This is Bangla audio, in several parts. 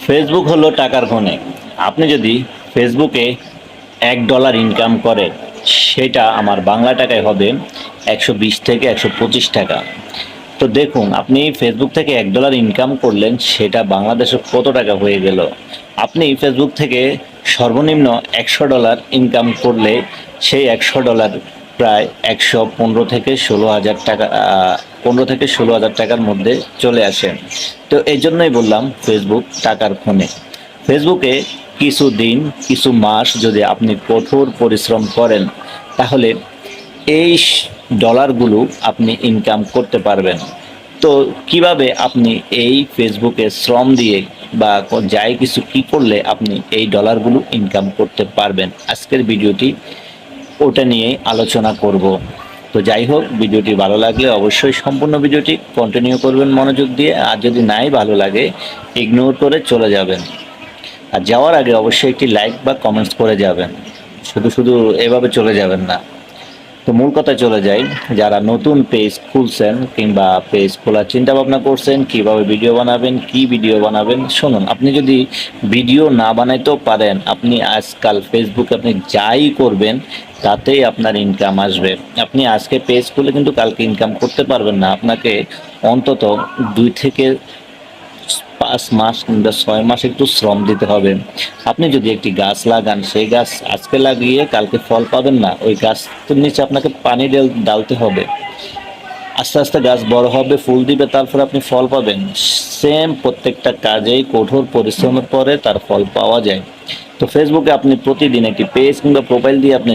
ফেসবুক হলো টাকার খনি। আপনি যদি ফেসবুকে $1 ইনকাম করেন, সেটা আমার বাংলা টাকায় হবে 120 থেকে 125 টাকা। তো দেখুন, আপনি ফেসবুক থেকে $1 ইনকাম করলেন, সেটা বাংলাদেশে কত টাকা হয়ে গেল। আপনি ফেসবুক থেকে সর্বনিম্ন $100 ইনকাম করলে সেই $100 প্রায় 115 থেকে 16,000 টাকা, 15 থেকে 16,000 টাকার মধ্যে চলে আসে। তো এই জন্যই বললাম ফেসবুক টাকার খনি। ফেসবুকে কিছু দিন, কিছু মাস যদি আপনি কঠোর পরিশ্রম করেন, তাহলে এই ডলারগুলো আপনি ইনকাম করতে পারবেন। তো কিভাবে আপনি এই ফেসবুকে শ্রম দিয়ে বা যাই কিছু কি করলে আপনি এই ডলারগুলো ইনকাম করতে পারবেন, আজকের ভিডিওটি ওটা নিয়ে আলোচনা করব। তো যাই হোক, ভিডিওটি ভালো লাগলে অবশ্যই সম্পূর্ণ ভিডিওটি কন্টিনিউ করবেন মনোযোগ দিয়ে, আর যদি নাই ভালো লাগে ইগনোর করে চলে যাবেন। আর যাওয়ার আগে অবশ্যই একটি লাইক বা কমেন্টস করে যাবেন, শুধু শুধু এভাবে চলে যাবেন না। তো মূল কথায় চলে যাই, যারা নতুন পেজ খুলছেন কিংবা পেজ খোলার চিন্তা ভাবনা করছেন, কিভাবে ভিডিও বানাবেন, কি ভিডিও বানাবেন, শুনুন। আপনি যদি ভিডিও না বানাইতেও পারেন, আপনি আজকাল ফেসবুকে আপনি যাই করবেন তাতেই আপনার ইনকাম আসবে। আপনি আজকে পেজ খুলে কিন্তু কালকে ইনকাম করতে পারবেন না। আপনাকে অন্তত 2 থেকে 5 মাস কিংবা 6 মাস একটু শ্রম দিতে হবে। আপনি যদি একটি গাছ লাগান, সেই গাছ আজকে লাগিয়ে কালকে ফল পাবেন না। ওই গাছের নিচে আপনাকে পানি ঢালতে হবে। আস্তে আস্তে গাছ বড় হবে, ফুল দিবে, তারপর আপনি ফল পাবেন। সেম প্রত্যেকটা কাজেই কঠোর পরিশ্রমের পরে তার ফল পাওয়া যায়। তো ফেসবুকে আপনি প্রতিদিন একটি পেজ কিংবা প্রোফাইল দিয়ে আপনি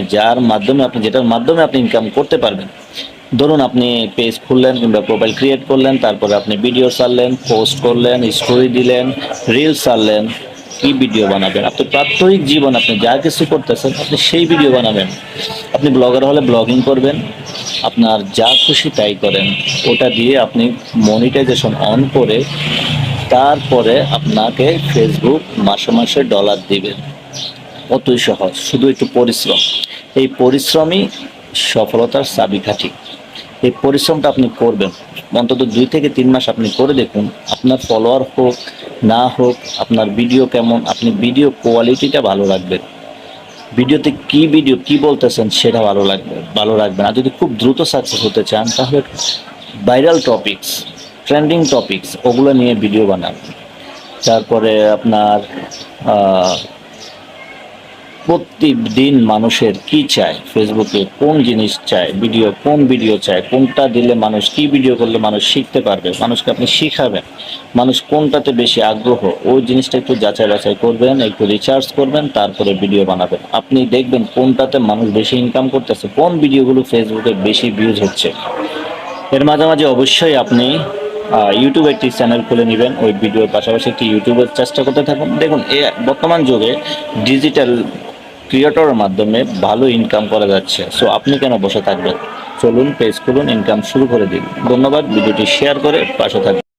যেটার মাধ্যমে আপনি ইনকাম করতে পারবেন। ধরুন, আপনি পেজ খুললেন কিংবা প্রোফাইল ক্রিয়েট করলেন, তারপরে আপনি ভিডিও ছাড়লেন, পোস্ট করলেন, স্টোরি দিলেন, রিলস ছাড়লেন। কি ভিডিও বানাবেন? আপনার প্রাত্যহিক জীবন, আপনি যা কিছু করতেছেন আপনি সেই ভিডিও বানাবেন। আপনি ব্লগার হলে ব্লগিং করবেন, আপনার যা খুশি তাই করেন। ওটা দিয়ে আপনি মনিটাইজেশন অন করে তারপরে আপনাকে ফেসবুক মাসে মাসে ডলার দিবেন। অতই সহজ, শুধু একটু পরিশ্রম। এই পরিশ্রমই সফলতার চাবিকাঠি। এই পরিশ্রমটা আপনি করবেন, অন্তত 2 থেকে 3 মাস আপনি করে দেখুন। আপনার ফলোয়ার হোক না হোক, আপনার ভিডিও কেমন, আপনি ভিডিও কোয়ালিটিটা ভালো রাখবেন। ভিডিওতে ভিডিও কি বলতেছেন সেটা ভালো রাখবেন। আর যদি খুব দ্রুত সাকসেস হতে চান, তাহলে ভাইরাল টপিকস, ট্রেন্ডিং টপিকস, ওগুলো নিয়ে ভিডিও বানান। তারপরে আপনার প্রতিদিন মানুষের কি চায়, ফেসবুকে কোন জিনিস চায়, কোন ভিডিও চায়, কোনটা দিলে মানুষ, কি ভিডিও করলে মানুষ শিখতে পারবে, মানুষকে আপনি শিখাবেন, মানুষ কোনটাতে বেশি আগ্রহ, ওই জিনিসটা একটু যাচাই বাছাই করবেন, একটু রিসার্চ করবেন, তারপরে ভিডিও বানাবেন। আপনি দেখবেন কোনটাতে মানুষ বেশি ইনকাম করতেছে, কোন ভিডিওগুলো ফেসবুকে বেশি ভিউজ হচ্ছে। এর মাঝামাঝি অবশ্যই আপনি ইউটিউবে একটি চ্যানেল খুলে নেবেন। ওই ভিডিওর পাশাপাশি একটি ইউটিউবের চেষ্টা করতে থাকুন। দেখুন, বর্তমান যুগে ডিজিটাল ক্রিয়েটরের মাধ্যমে ভালো ইনকাম করা যাচ্ছে। সো আপনি কেন বসে থাকবেন? চলুন, পেজ খুলুন, ইনকাম শুরু করে দিন। ধন্যবাদ। ভিডিওটি শেয়ার করে পাশে থাকবেন।